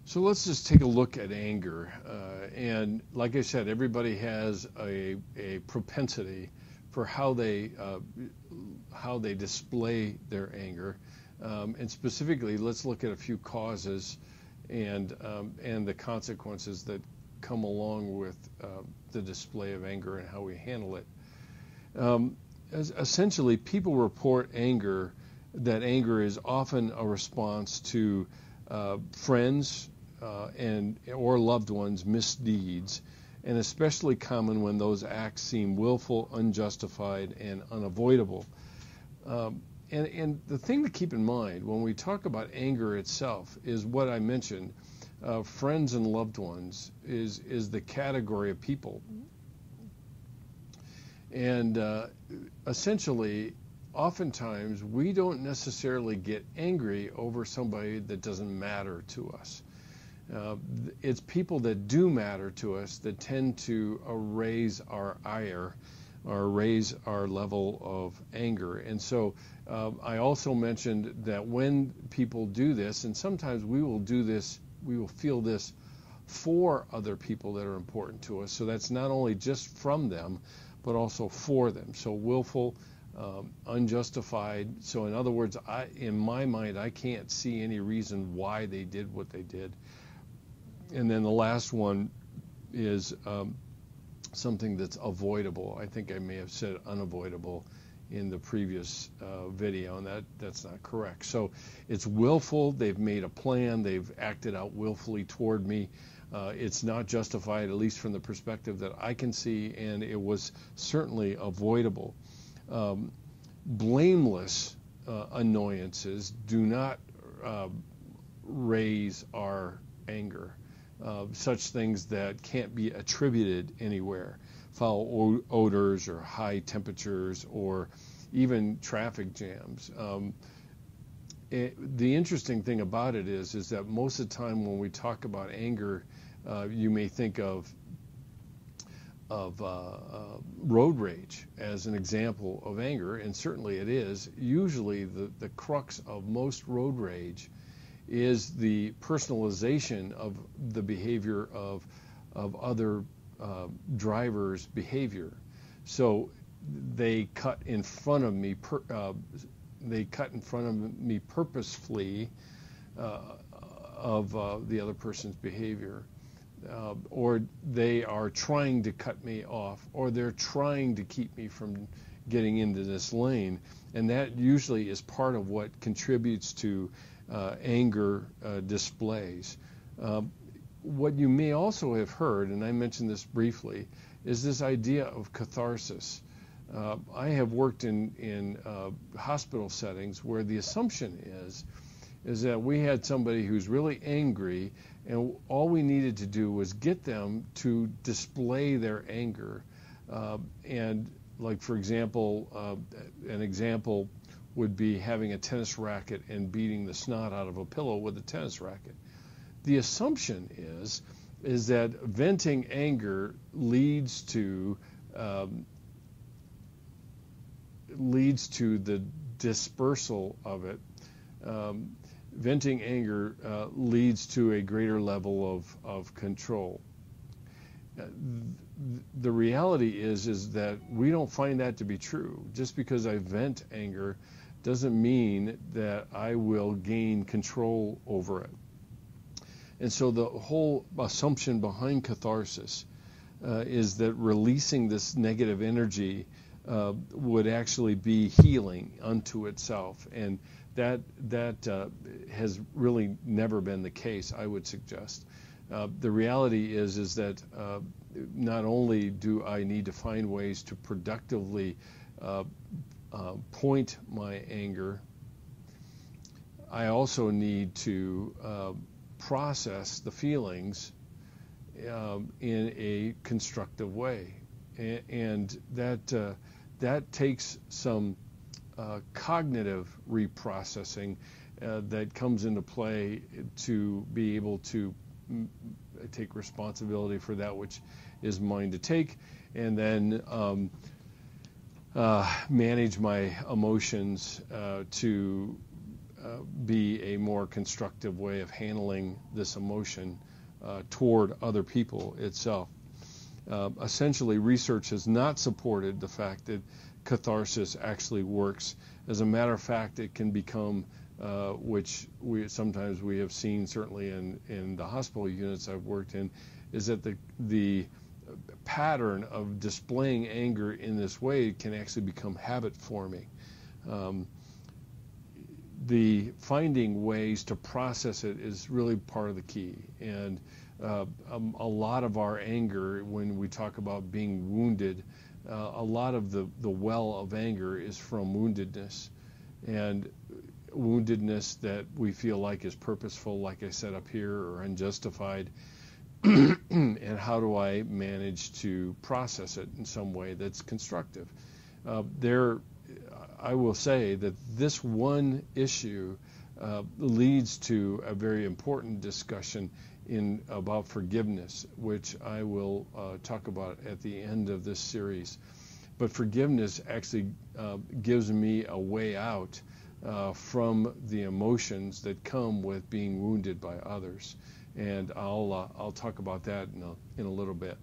So let's just take a look at anger. And like I said, everybody has a propensity for how they display their anger. And specifically, let's look at a few causes and the consequences that come along with the display of anger and how we handle it. Essentially, people report that anger is often a response to friends or loved ones' misdeeds, and especially common when those acts seem willful, unjustified, and unavoidable. And the thing to keep in mind when we talk about anger itself is what I mentioned. Friends and loved ones is the category of people. And essentially, oftentimes, we don't necessarily get angry over somebody that doesn't matter to us. It's people that do matter to us that tend to raise our ire or raise our level of anger. And so I also mentioned that when people do this, and sometimes we will do this, we will feel this for other people that are important to us. So that's not only just from them, but also for them. So willful, unjustified. So in other words, in my mind, I can't see any reason why they did what they did. And then the last one is something that's avoidable. I think I may have said unavoidable in the previous video, and that's not correct. So it's willful. They've made a plan. They've acted out willfully toward me. It's not justified, at least from the perspective that I can see, and it was certainly avoidable. Blameless annoyances do not raise our anger. Such things that can't be attributed anywhere, foul odors or high temperatures or even traffic jams. The interesting thing about it is that most of the time when we talk about anger, you may think of road rage as an example of anger, and certainly it is. Usually the crux of most road rage is the personalization of the behavior of other drivers' behavior. So they cut in front of me. They cut in front of me purposefully of the other person's behavior, or they are trying to cut me off, or they're trying to keep me from getting into this lane, and that usually is part of what contributes to anger displays. What you may also have heard, and I mentioned this briefly, is this idea of catharsis. I have worked in hospital settings where the assumption is that we had somebody who's really angry, and all we needed to do was get them to display their anger. And like, for example, an example would be having a tennis racket and beating the snot out of a pillow with a tennis racket. The assumption is that venting anger leads to the dispersal of it. Venting anger leads to a greater level of control. The reality is that we don't find that to be true. Just because I vent anger doesn't mean that I will gain control over it. And so the whole assumption behind catharsis is that releasing this negative energy would actually be healing unto itself. And that has really never been the case, I would suggest. The reality is that not only do I need to find ways to productively point my anger, I also need to process the feelings in a constructive way, and that takes some cognitive reprocessing that comes into play to be able to take responsibility for that which is mine to take, and then manage my emotions to be a more constructive way of handling this emotion toward other people itself. Essentially, research has not supported the fact that catharsis actually works. As a matter of fact, it can become, which sometimes we have seen, certainly in the hospital units I've worked in, is that the pattern of displaying anger in this way can actually become habit forming. The finding ways to process it is really part of the key. And a lot of our anger, when we talk about being wounded, a lot of the well of anger is from woundedness. And woundedness that we feel like is purposeful, like I said up here, or unjustified. And how do I manage to process it in some way that's constructive? I will say that this one issue leads to a very important discussion about forgiveness, which I will talk about at the end of this series. But forgiveness actually gives me a way out from the emotions that come with being wounded by others. And I'll talk about that in a little bit.